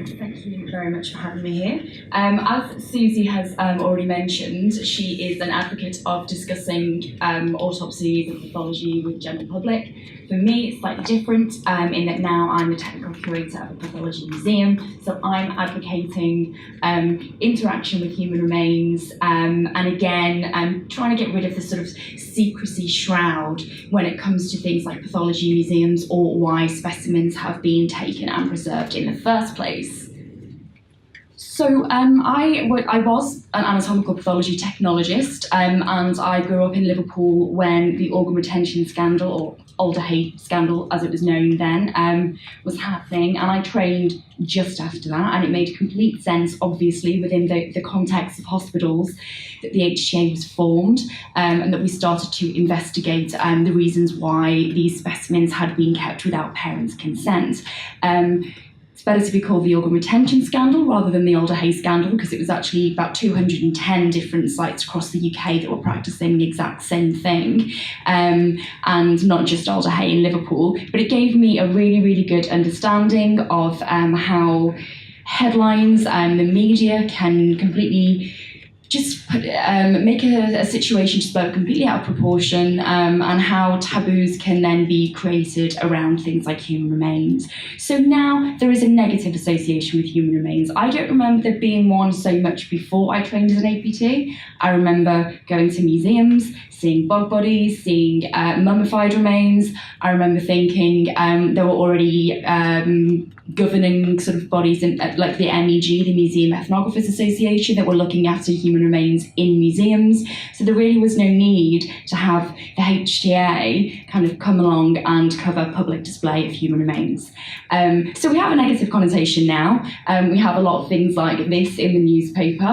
Thank you very much for having me here. As Susie has already mentioned, she is an advocate of discussing autopsies and pathology with the general public. For me, it's slightly different in that now I'm the technical curator of a pathology museum, so I'm advocating interaction with human remains and again, trying to get rid of the sort of secrecy shroud when it comes to things like pathology museums or why specimens have been taken and preserved in the first place. So I was an anatomical pathology technologist and I grew up in Liverpool when the organ retention scandal, or Alder Hey scandal as it was known then, was happening, and I trained just after that, and it made complete sense, obviously, within the context of hospitals that the HTA was formed and that we started to investigate the reasons why these specimens had been kept without parents' consent. It's better to be called the organ retention scandal rather than the Alder Hey scandal, because it was actually about 210 different sites across the UK that were practicing the exact same thing, and not just Alder Hey in Liverpool. But it gave me a really, really good understanding of how headlines and the media can completely just make a situation just blow completely out of proportion, and how taboos can then be created around things like human remains. So now there is a negative association with human remains. I don't remember there being one so much before I trained as an APT. I remember going to museums, seeing bog bodies, seeing mummified remains. I remember thinking there were already governing sort of bodies like the MEG, the Museum Ethnographers Association, that were looking after human remains in museums. So there really was no need to have the HTA kind of come along and cover public display of human remains. So we have a negative connotation now. We have a lot of things like this in the newspaper,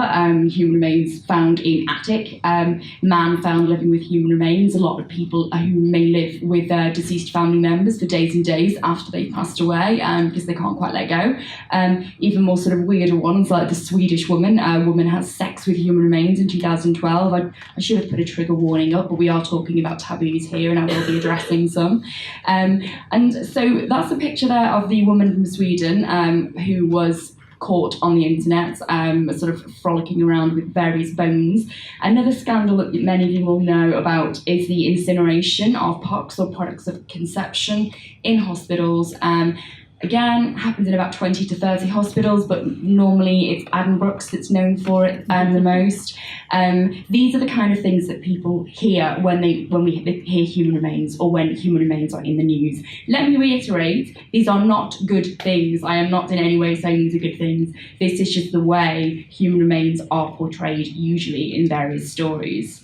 human remains found in attic, man found living with human remains. A lot of people who may live with their deceased family members for days and days after they've passed away because they can't quite let go. Even more sort of weirder ones like the Swedish woman. A woman has sex with human remains in 2012. I should have put a trigger warning up, but we are talking about taboos here and I will be addressing some. And so that's a picture there of the woman from Sweden who was caught on the internet, sort of frolicking around with various bones. Another scandal that many of you will know about is the incineration of POCs, or products of conception, in hospitals. Again, happens in about 20 to 30 hospitals, but normally it's Addenbrooke's that's known for it the most. These are the kind of things that people hear when we hear human remains, or when human remains are in the news. Let me reiterate, these are not good things. I am not in any way saying these are good things. This is just the way human remains are portrayed, usually in various stories.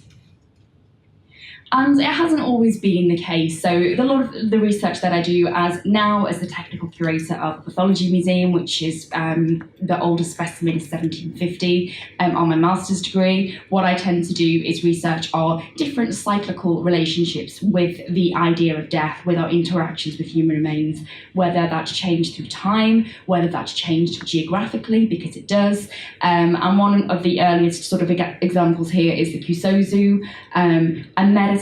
And it hasn't always been the case. So a lot of the research that I do as the technical curator of the Pathology Museum, which is the oldest specimen is 1750 on my master's degree, what I tend to do is research our different cyclical relationships with the idea of death, with our interactions with human remains, whether that's changed through time, whether that's changed geographically, because it does. And one of the earliest sort of examples here is the Kusozu, a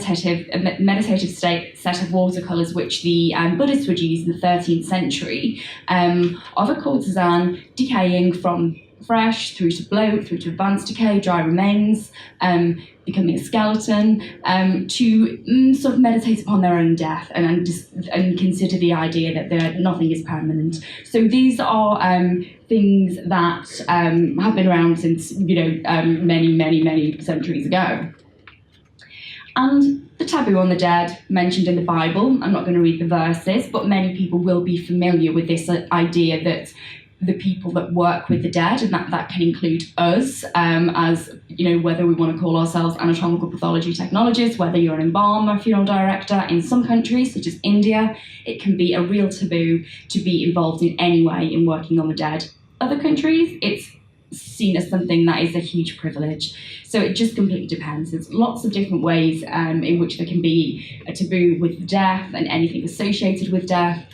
meditative set of watercolours which the Buddhists would use in the 13th century, of a courtesan decaying from fresh through to bloat, through to advanced decay, dry remains, becoming a skeleton, to sort of meditate upon their own death and consider the idea that nothing is permanent. So these are things that have been around since many, many, many centuries ago. And the taboo on the dead mentioned in the Bible, I'm not going to read the verses, but many people will be familiar with this idea that the people that work with the dead, and that can include us, as whether we want to call ourselves anatomical pathology technologists, whether you're an embalmer, funeral director. In some countries, such as India, it can be a real taboo to be involved in any way in working on the dead. Other countries, it's seen as something that is a huge privilege. So it just completely depends. There's lots of different ways in which there can be a taboo with death and anything associated with death,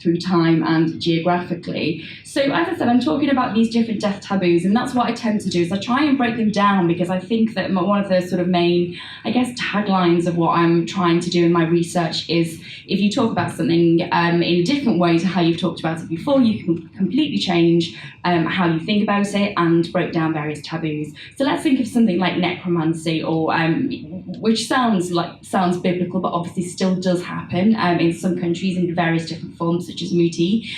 through time and geographically. So as I said, I'm talking about these different death taboos, and that's what I tend to do, is I try and break them down, because I think that one of the sort of main, I guess, taglines of what I'm trying to do in my research is, if you talk about something in a different way to how you've talked about it before, you can completely change how you think about it and break down various taboos. So let's think of something like necromancy, or which sounds biblical, but obviously still does happen in some countries in various different forms, such as muti.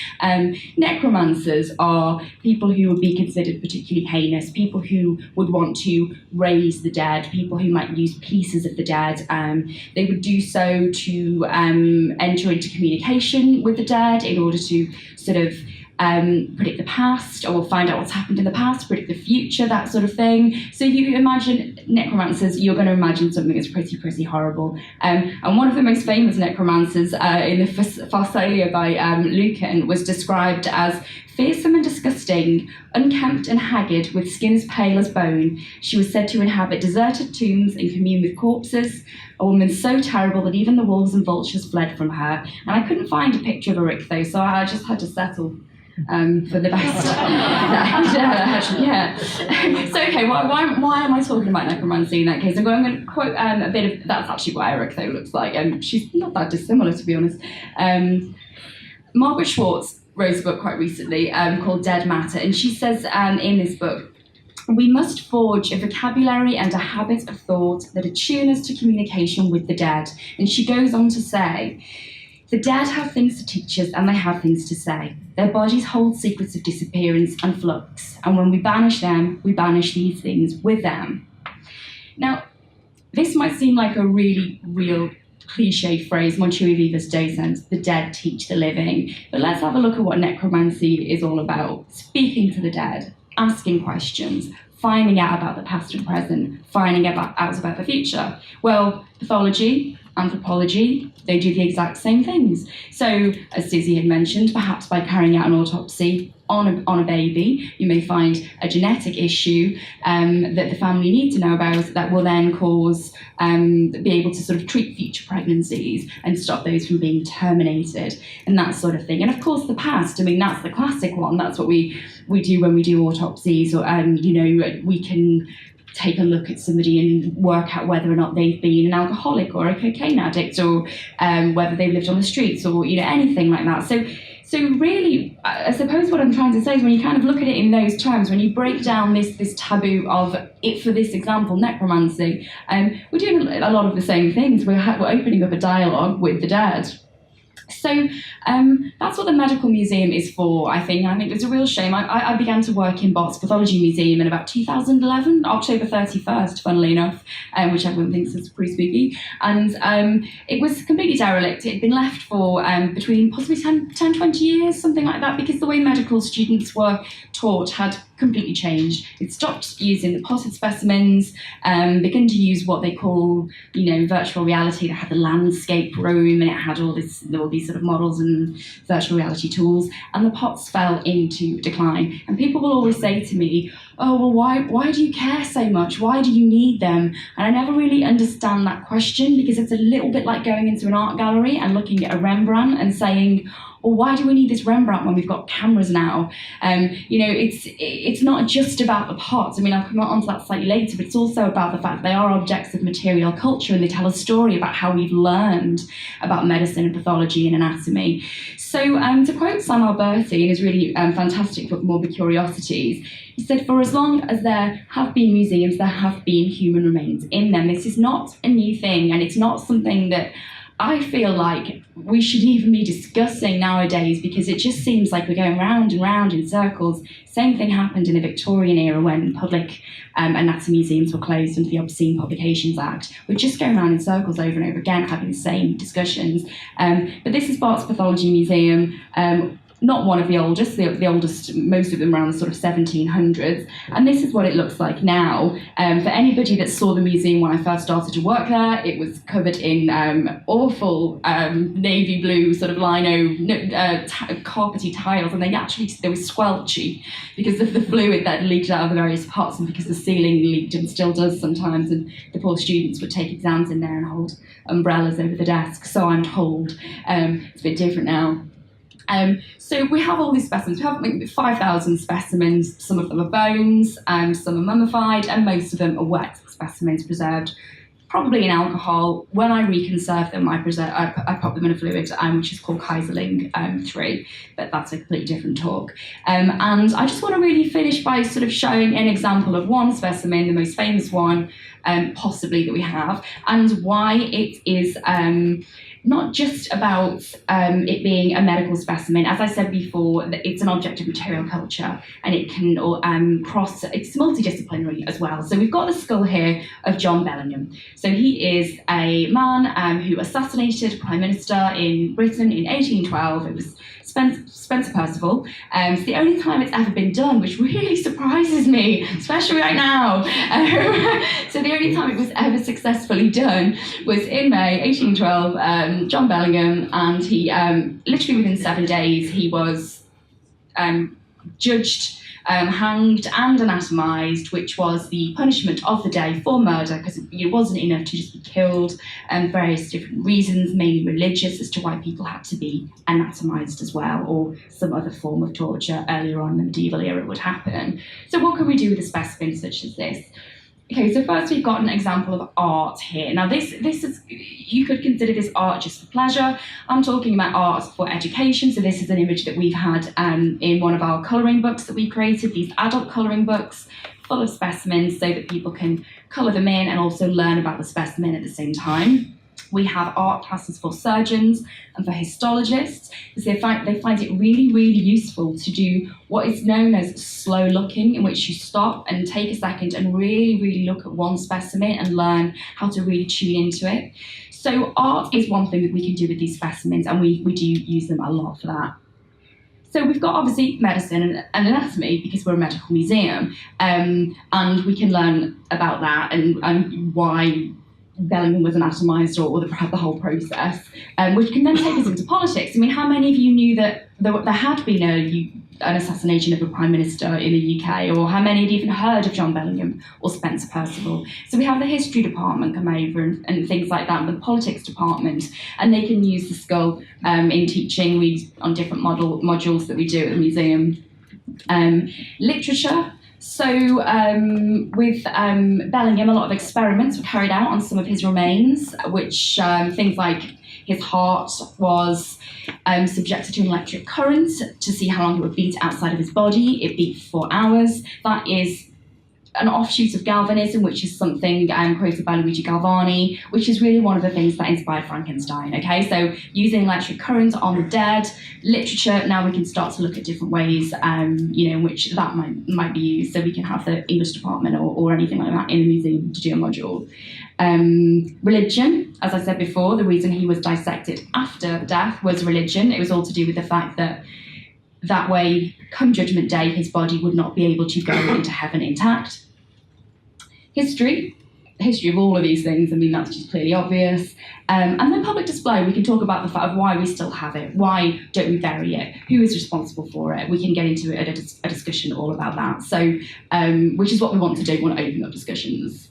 Necromancers are people who would be considered particularly heinous, people who would want to raise the dead, people who might use pieces of the dead. They would do so to enter into communication with the dead in order to sort of predict the past, or find out what's happened in the past, predict the future, that sort of thing. So if you imagine necromancers, you're going to imagine something that's pretty horrible. And one of the most famous necromancers in the Pharsalia by Lucan was described as fearsome and disgusting, unkempt and haggard, with skin as pale as bone. She was said to inhabit deserted tombs and commune with corpses, a woman so terrible that even the wolves and vultures fled from her. And I couldn't find a picture of Eric, though, so I just had to settle for the best. Yeah. So, okay, why am I talking about necromancy in that case? I'm going to quote a bit of, that's actually what Eric, though, looks like. She's not that dissimilar, to be honest. Margaret Schwartz wrote a book quite recently called Dead Matter, and she says in this book, we must forge a vocabulary and a habit of thought that attune us to communication with the dead. And she goes on to say, the dead have things to teach us, and they have things to say. Their bodies hold secrets of disappearance and flux, and when we banish them, we banish these things with them. Now, this might seem like a really real cliche phrase, Mon cui vivus docens, the dead teach the living. But let's have a look at what necromancy is all about. Speaking to the dead, asking questions, finding out about the past and present, finding out about the future. Well, pathology, anthropology, they do the exact same things. So, as Susie had mentioned, perhaps by carrying out an autopsy on a baby, you may find a genetic issue that the family need to know about, that will then be able to sort of treat future pregnancies and stop those from being terminated and that sort of thing. And of course, the past, I mean, that's the classic one. That's what we do when we do autopsies, or we can take a look at somebody and work out whether or not they've been an alcoholic or a cocaine addict, or whether they've lived on the streets, or anything like that. So really, I suppose what I'm trying to say is, when you kind of look at it in those terms, when you break down this taboo of it, for this example, necromancy, we're doing a lot of the same things. We're opening up a dialogue with the dead. So that's what the Medical Museum is for, I think. I think it's a real shame. I began to work in Barts Pathology Museum in about 2011, October 31st, funnily enough, which everyone thinks is pretty spooky. And it was completely derelict. It had been left for between possibly 10, 20 years, something like that, because the way medical students were taught had completely changed. It stopped using the potted specimens, began to use what they call, virtual reality. That had the landscape room, and it had all these sort of models and virtual reality tools, and the pots fell into decline. And people will always say to me, oh, well, why do you care so much? Why do you need them? And I never really understand that question, because it's a little bit like going into an art gallery and looking at a Rembrandt and saying, well, why do we need this Rembrandt when we've got cameras now? It's not just about the pots. I mean, I'll come on to that slightly later, but it's also about the fact that they are objects of material culture, and they tell a story about how we've learned about medicine and pathology and anatomy. So to quote Sam Alberti in his really fantastic book, Morbid Curiosities, he said, for as long as there have been museums, there have been human remains in them. This is not a new thing, and it's not something that I feel like we should even be discussing nowadays, because it just seems like we're going round and round in circles. Same thing happened in the Victorian era when public anatomy museums were closed under the Obscene Publications Act. We're just going around in circles over and over again, having the same discussions. But this is Barts Pathology Museum. Not one of the oldest, the oldest, most of them around the sort of 1700s. And this is what it looks like now. For anybody that saw the museum when I first started to work there, it was covered in awful navy blue sort of lino carpety tiles, and they were squelchy because of the fluid that leaked out of the various pots, and because the ceiling leaked and still does sometimes, and the poor students would take exams in there and hold umbrellas over the desk, so I'm told. It's a bit different now. So we have all these specimens. We have maybe 5,000 specimens. Some of them are bones, some are mummified, and most of them are wet specimens preserved, probably in alcohol. When I reconserve them, I pop them in a fluid, which is called Kaiserling 3, but that's a completely different talk. And I just want to really finish by sort of showing an example of one specimen, the most famous one, possibly that we have, and why it is not just about it being a medical specimen. As I said before, it's an object of material culture, and it can it's multidisciplinary as well. So we've got the skull here of John Bellingham. So he is a man who assassinated a Prime Minister in Britain in 1812. It was Spencer Perceval. It's the only time it's ever been done, which really surprises me, especially right now. So the only time it was ever successfully done was in May 1812, John Bellingham, and he, literally within 7 days, he was judged, hanged and anatomized, which was the punishment of the day for murder, because it wasn't enough to just be killed, and various different reasons, mainly religious, as to why people had to be anatomized as well, or some other form of torture earlier on in the medieval era would happen. So what can we do with a specimen such as this? Okay, so first we've got an example of art here. Now this is, you could consider this art just for pleasure. I'm talking about art for education. So this is an image that we've had in one of our colouring books that we created, these adult colouring books full of specimens so that people can colour them in and also learn about the specimen at the same time. We have art classes for surgeons and for histologists, because they find it really, really useful to do what is known as slow looking, in which you stop and take a second and really, really look at one specimen and learn how to really tune into it. So art is one thing that we can do with these specimens, and we do use them a lot for that. So we've got obviously medicine and anatomy, because we're a medical museum, and we can learn about that and why Bellingham was anatomized, or the whole process, which can then take us into politics. I mean, how many of you knew that there had been an assassination of a Prime Minister in the UK, or how many had even heard of John Bellingham or Spencer Perceval? So we have the history department come over and things like that, and the politics department, and they can use the skull in teaching on different modules that we do at the museum. Literature. So with Bellingham, a lot of experiments were carried out on some of his remains, which things like his heart was subjected to an electric current to see how long it would beat outside of his body. It beat for 4 hours. That is an offshoot of galvanism, which is something created by Luigi Galvani, which is really one of the things that inspired Frankenstein. Okay, so using electric current on the dead, literature. Now we can start to look at different ways, in which that might be used. So we can have the English department or anything like that in the museum to do a module. Religion, as I said before, the reason he was dissected after death was religion. It was all to do with the fact that way, come Judgment Day, his body would not be able to go into heaven intact. History of all of these things, I mean, that's just clearly obvious. And then public display, we can talk about the fact of why we still have it, why don't we bury it, who is responsible for it. We can get into a discussion all about that. So, which is what we want to do, we want to open up discussions.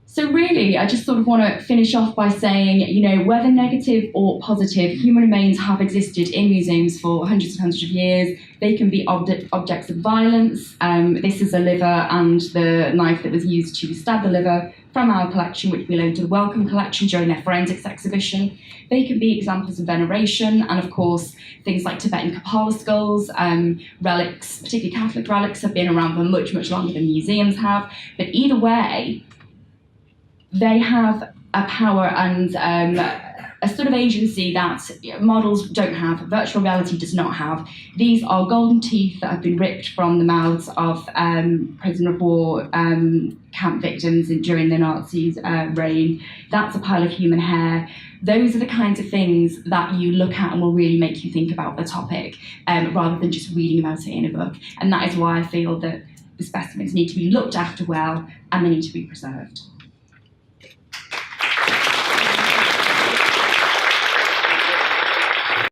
So really, I just sort of want to finish off by saying, whether negative or positive, human remains have existed in museums for hundreds and hundreds of years. They can be objects of violence. This is a liver and the knife that was used to stab the liver from our collection, which we loaned to the Wellcome collection during their forensics exhibition. They can be examples of veneration, and of course, things like Tibetan Kapala skulls, relics, particularly Catholic relics, have been around for much, much longer than museums have. But either way, they have a power and a sort of agency that models don't have, virtual reality does not have. These are golden teeth that have been ripped from the mouths of prisoner of war camp victims during the Nazis' reign. That's a pile of human hair. Those are the kinds of things that you look at and will really make you think about the topic, rather than just reading about it in a book. And that is why I feel that the specimens need to be looked after well, and they need to be preserved.